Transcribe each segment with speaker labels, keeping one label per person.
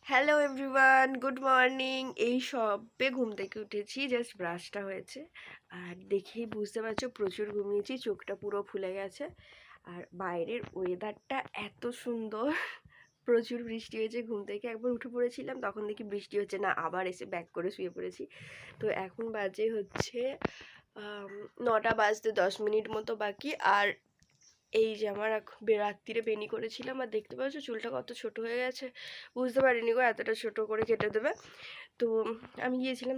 Speaker 1: Hello everyone, good morning. এই সবে ঘুম থেকে উঠেছি, জাস্ট ব্রাশটা হয়েছে। আর দেখেই বুঝতে পারছো প্রচুর ঘুমিয়েছি, চোখটা পুরো ফুলে গেছে। আর বাইরের ওয়েদারটা এত সুন্দর, প্রচুর বৃষ্টি হয়েছে। ঘুম থেকে একবার উঠে পড়েছিলাম, তখন দেখি বৃষ্টি হচ্ছে না, আবার এসে ব্যাক করে শুয়ে পড়েছি। তো এখন বাজে হচ্ছে 9টা বাজতে 10 মিনিট মতো বাকি। আর এই যে আমার রাত্রিরে বেনি করেছিলাম, আর দেখতে পাচ্ছ চুলটা কত ছোট হয়ে গেছে। বুঝতে পারিনি গো এতটা ছোট করে কেটে দেবে। তো আমি গিয়েছিলাম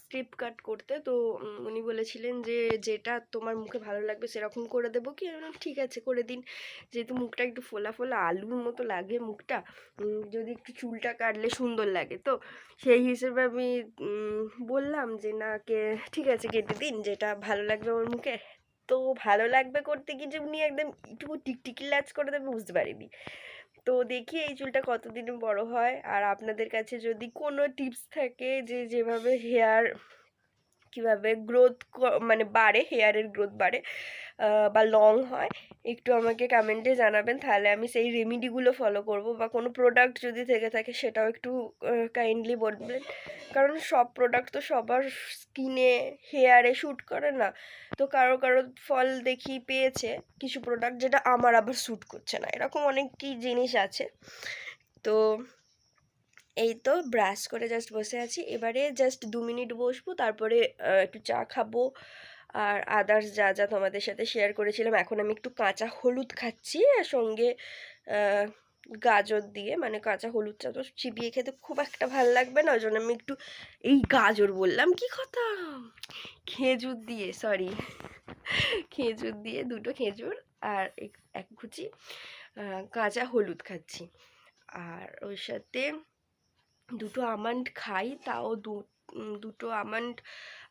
Speaker 1: স্ট্রিপ কাট করতে। তো উনি বলেছিলেন যে যেটা তোমার মুখে ভালো লাগবে সেরকম করে দেবো কি। আমি বললাম ঠিক আছে করে দিন, যেহেতু মুখটা একটু ফোলা ফোলা আলুর মতো লাগে মুখটা, যদি একটু চুলটা কাটলে সুন্দর লাগে। তো সেই হিসেবে আমি বললাম যে না ঠিক আছে কেটে দিন, যেটা ভালো লাগবে আমার মুখে। তো ভালো লাগবে করতে গিয়ে যে উনি একদম একটু টিকটিকি ল্যাচ করে দেবে বুঝতে পারিনি। তো দেখি এই চুলটা কতদিনে বড় হয়। আর আপনাদের কাছে যদি কোনো টিপস থাকে যে যেভাবে কিভাবে গ্রোথ মানে বাড়ে, হেয়ারের গ্রোথ বাড়ে বা লং হয়, একটু আমাকে কমেন্টে জানাবেন, তাহলে আমি সেই রেমিডিগুলো ফলো করব। বা কোনো প্রোডাক্ট যদি থেকে থাকে সেটাও একটু কাইন্ডলি বলবেন, কারণ সব প্রোডাক্ট তো সবার স্কিনে হেয়ারে শ্যুট করে না। তো কারো কারো ফল দেখি পেয়েছে কিছু প্রোডাক্ট, যেটা আমার আবার শ্যুট করছে না, এরকম অনেক কি জিনিস আছে। তো এই তো ব্রাশ করে জাস্ট বসে আছি, এবারে জাস্ট 2 মিনিট বসবো, তারপরে একটু চা খাবো। আর আদার্স যা যা তোমাদের সাথে শেয়ার করেছিলাম। এখন আমি একটু কাঁচা হলুদ খাচ্ছি, আর সঙ্গে গাজর দিয়ে, মানে কাঁচা হলুদটা তো চিবিয়ে খেতে খুব একটা ভালো লাগবে না, ওই জন্য আমি একটু এই গাজর বললাম কি কথা, খেজুর দিয়ে, সরি, খেজুর দিয়ে, দুটো খেজুর আর এক কুচি কাঁচা হলুদ খাচ্ছি। আর ওর সাথে দুটো আমন্ড খাই, তাও দুটো আমন্ড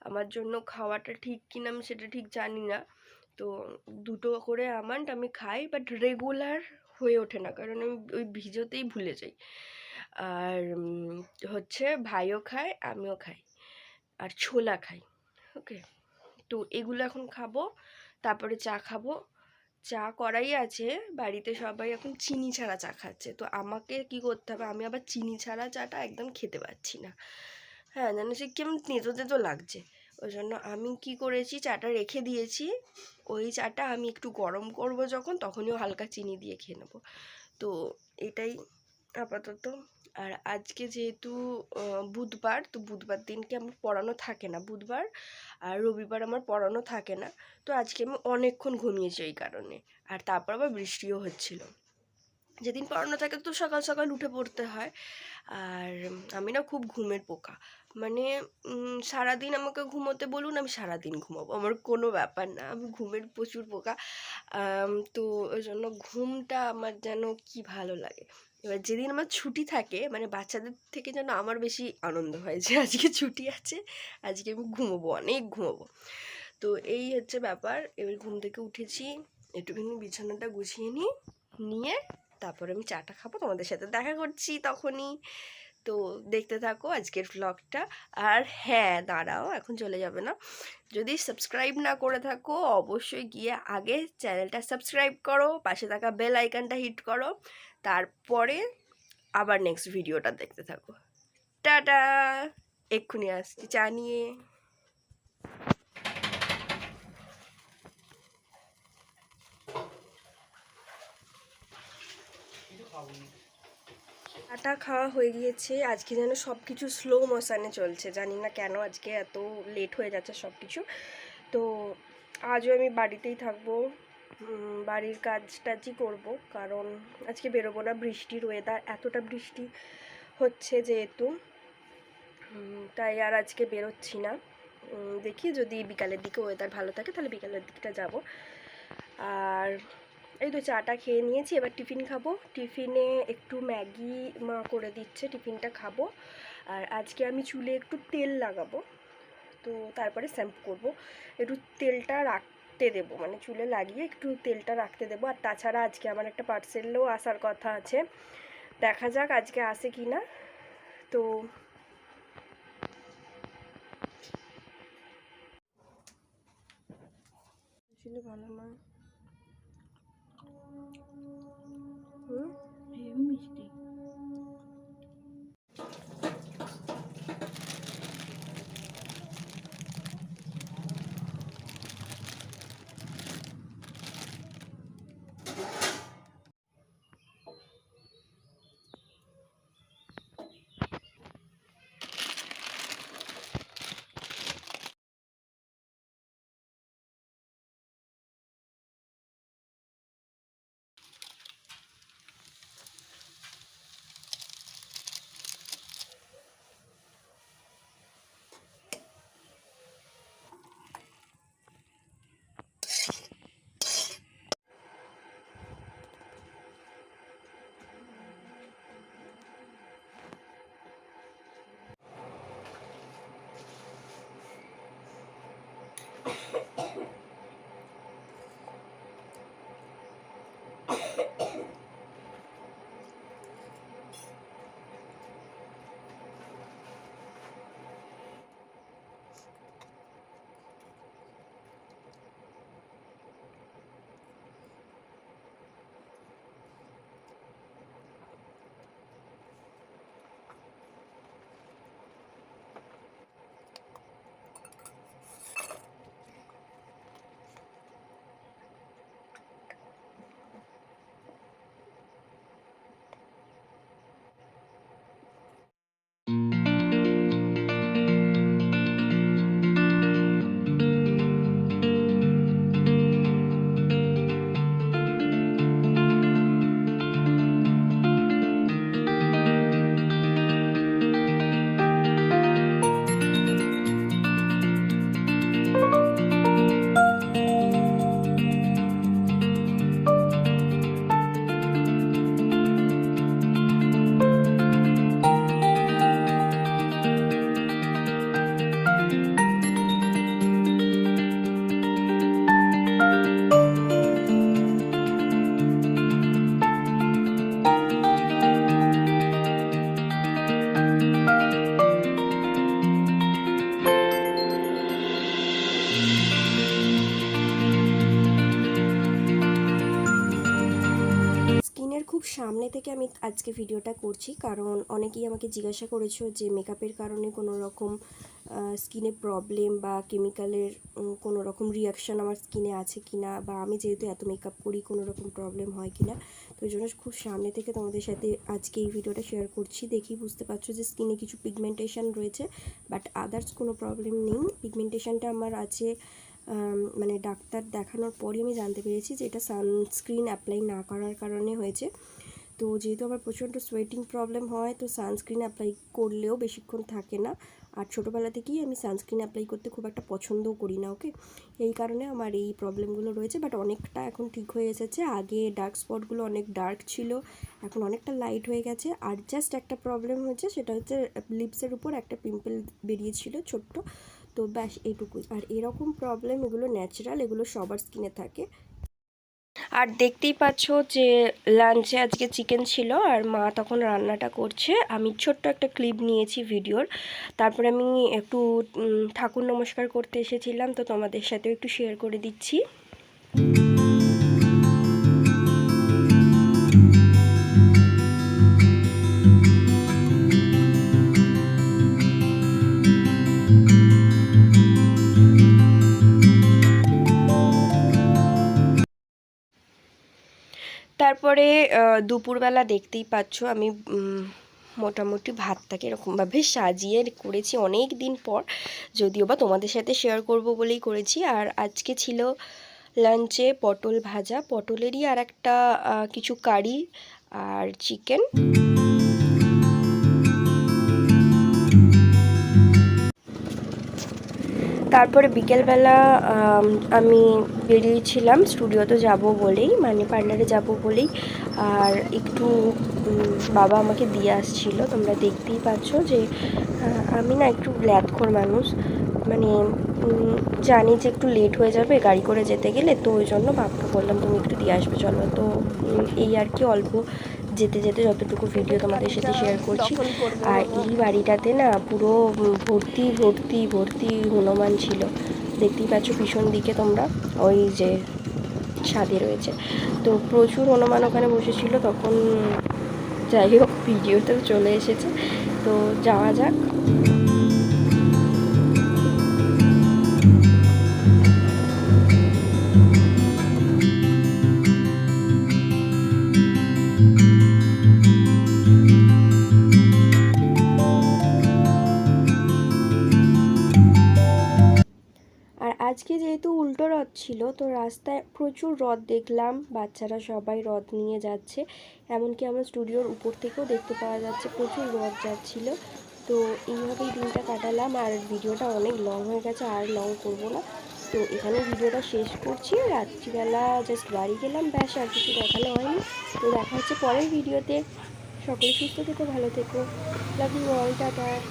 Speaker 1: আমার জন্য খাওয়াটা ঠিক কিনা আমি সেটা ঠিক জানি না। তো দুটো করে আমন্ড আমি খাই, বাট রেগুলার হয়ে ওঠে না, কারণ আমি ওই ভিজোতেই ভুলে যাই। আর হচ্ছে ভাইও খায়, আমিও খাই, আর ছোলা খাই। ওকে, তো এগুলো এখন খাবো, তারপরে চা খাবো। চা করাই আছে বাড়িতে, সবাই এখন চিনি ছাড়া চা খাচ্ছে। তো আমাকে কি করতে হবে, আমি আবার চিনি ছাড়া চাটা একদম খেতে পারছি না। হ্যাঁ, জানো সে কেমন তেতো তেতো লাগছে। ওই জন্য আমি কি করেছি, চাটা রেখে দিয়েছি। ওই চাটা আমি একটু গরম করব যখন, তখনই হালকা চিনি দিয়ে খেয়ে নেবো। তো এটাই আপাতত। আর আজকে যেহেতু বুধবার, তো বুধবার দিনকে আমার পড়ানো থাকে না, বুধবার আর রবিবার আমার পড়ানো থাকে না। তো আজকে আমি অনেকক্ষণ ঘুমিয়েছি এই কারণে। আর তারপর আবার বৃষ্টিও হচ্ছিল। যেদিন পড়ানো থাকে তো সকাল সকাল উঠে পড়তে হয়। আর আমি না খুব ঘুমের পোকা, মানে সারাদিন আমাকে ঘুমোতে বলুন, আমি সারাদিন ঘুমাবো, আমার কোনো ব্যাপার না, আমি ঘুমের প্রচুর পোকা। তো ওই জন্য ঘুমটা আমার যেন কি ভালো লাগে। এবার যেদিন আমার ছুটি থাকে, মানে বাচ্চাদের থেকে যেন আমার বেশি আনন্দ হয় যে আজকে ছুটি আছে, আজকে আমি ঘুমোবো, অনেক ঘুমোবো। তো এই হচ্ছে ব্যাপার। এবার ঘুম থেকে উঠেছি, একটুখানি বিছানাটা গুছিয়ে নিয়ে তারপরে আমি চাটা খাবো, তোমাদের সাথে দেখা করছি তখনই। তো দেখতে থাকো আজকের ভ্লগটা। আর হ্যাঁ দাঁড়াও, এখন চলে যাবে না, যদি সাবস্ক্রাইব না করে থাকো অবশ্যই গিয়ে আগে চ্যানেলটা সাবস্ক্রাইব করো, পাশে থাকা বেল আইকনটা হিট করো, তারপরে আবার নেক্সট ভিডিওটা দেখতে থাকো। টাটা, এক্ষুনি আসছি চা নিয়ে। চাটা খাওয়া হয়ে গিয়েছে। আজকে যেন সব কিছু স্লো মোশনে চলছে, জানি না কেন আজকে এত লেট হয়ে যাচ্ছে সব কিছু। তো আজও আমি বাড়িতেই থাকবো, বাড়ির কাজ টাজই করবো, কারণ আজকে বেরোবো না, বৃষ্টির ওয়েদার, এতটা বৃষ্টি হচ্ছে যেহেতু, তাই আর আজকে বেরোচ্ছি না। দেখি যদি বিকালের দিকে ওয়েদার ভালো থাকে তাহলে বিকালের দিকটা যাব। আর এই তো চাটা খেয়ে নিয়েছি, এবার টিফিন খাবো। টিফিনে একটু ম্যাগি মা করে দিচ্ছে, টিফিনটা খাবো। আর আজকে আমি চুলে একটু তেল লাগাবো, তো তারপরে শ্যাম্পু করব। একটু তেলটা রাখতে দেবো, মানে চুলে লাগিয়ে একটু তেলটা রাখতে দেবো। আর তাছাড়া আজকে আমার একটা পার্সেলও আসার কথা আছে, দেখা যাক আজকে আসে কি না। তো ভালো নয়, মিষ্টি। থেকে আমি আজকে ভিডিওটা করছি, কারণ অনেকেই আমাকে জিজ্ঞাসা করেছো যে মেকআপের কারণে কোনো রকম স্কিনে প্রবলেম বা কেমিক্যালের কোনো রকম রিয়াকশান আমার স্কিনে আছে কি না, বা আমি যেহেতু এত মেকআপ করি কোনো রকম প্রবলেম হয় কি না। তো ওই জন্য খুব সামনে থেকে তোমাদের সাথে আজকে এই ভিডিওটা শেয়ার করছি। দেখেই বুঝতে পারছো যে স্কিনে কিছু পিগমেন্টেশন রয়েছে, বাট আদার্স কোনো প্রবলেম নেই। পিগমেন্টেশনটা আমার আছে মানে ডাক্তার দেখানোর পরই আমি জানতে পেরেছি যে এটা সানস্ক্রিন অ্যাপ্লাই না করার কারণে হয়েছে। তো যেহেতু আমার প্রচণ্ড সোয়েটিং প্রবলেম হয়, তো সানস্ক্রিন অ্যাপ্লাই করলেও বেশিক্ষণ থাকে না। আর ছোটোবেলা থেকেই আমি সানস্ক্রিন অ্যাপ্লাই করতে খুব একটা পছন্দও করি না। ওকে, এই কারণে আমার এই প্রবলেমগুলো রয়েছে, বাট অনেকটা এখন ঠিক হয়ে এসেছে। আগে ডার্ক স্পটগুলো অনেক ডার্ক ছিল, এখন অনেকটা লাইট হয়ে গেছে। আর জাস্ট একটা প্রবলেম হয়েছে, সেটা হচ্ছে লিপসের উপর একটা পিম্পল বেরিয়েছিল ছোট্ট, তো ব্যাস এইটুকুই। আর এরকম প্রবলেম এগুলো ন্যাচারাল, এগুলো সবার স্কিনে থাকে। আর দেখতেই পাচ্ছ যে লাঞ্চে আজকে চিকেন ছিল, আর মা তখন রান্নাটা করছে। আমি ছোট্ট একটা ক্লিপ নিয়েছি ভিডিওর। তারপরে আমি একটু ঠাকুর নমস্কার করতে এসেছিলাম, তো তোমাদের সাথেও একটু শেয়ার করে দিচ্ছি। তারপরে দুপুরবেলা দেখতেই পাচ্ছ আমি মোটামুটি ভাতটাকে এরকমভাবে সাজিয়ে করেছি অনেক দিন পর, যদিও বা তোমাদের সাথে শেয়ার করব বলেই করেছি। আর আজকে ছিল লাঞ্চে পটল ভাজা, পটলেরই আর একটা কিছু কারি আর চিকেন। তারপরে বিকেলবেলা আমি বেরিয়েছিলাম স্টুডিওতে যাব বলেই, মানে পার্লারে যাব বলেই। আর একটু বাবা আমাকে দিয়ে আসছিল, তোমরা দেখতেই পাচ্ছ যে আমি না একটু ল্যাদখোর মানুষ, মানে জানি যে একটু লেট হয়ে যাবে গাড়ি করে যেতে গেলে, তো ওই জন্য বাবাকে বললাম তুমি একটু দিয়ে আসবে চলো। তো এই আর কি, অল্প যেতে যেতে যতটুকু ভিডিও তোমাদের সাথে শেয়ার করছি। আর এই বাড়িটাতে না পুরো ভর্তি ভর্তি ভর্তি হনুমান ছিল, দেখতেই পাচ্ছ পিছন দিকে তোমরা, ওই যে ছাদে রয়েছে, তো প্রচুর হনুমান ওখানে বসেছিল তখন। যাই হোক, ভিডিওতেও চলে এসেছে, তো যাওয়া যাক। আর আজকে যেহেতু উল্টো রথ ছিল, তো রাস্তায় প্রচুর রথ দেখলাম, বাচ্চারা সবাই রথ নিয়ে যাচ্ছে, এমনকি আমার স্টুডিওর উপর থেকেও দেখতে পাওয়া যাচ্ছে প্রচুর রথ যাচ্ছিল। তো এইভাবেই দিনটা কাটালাম। আর ভিডিওটা অনেক লং হয়ে গেছে, আর লং করব না, তো এখানে ভিডিওটা শেষ করছি। রাত্রিবেলা জাস্ট বাড়ি গেলাম, ব্যাস, আর কিছু দেখানো হয়নি। তো দেখা হচ্ছে পরের ভিডিওতে। সকলে সুস্থ থেকো, ভালো থেকো, লাভ ইউ অল, টাটা।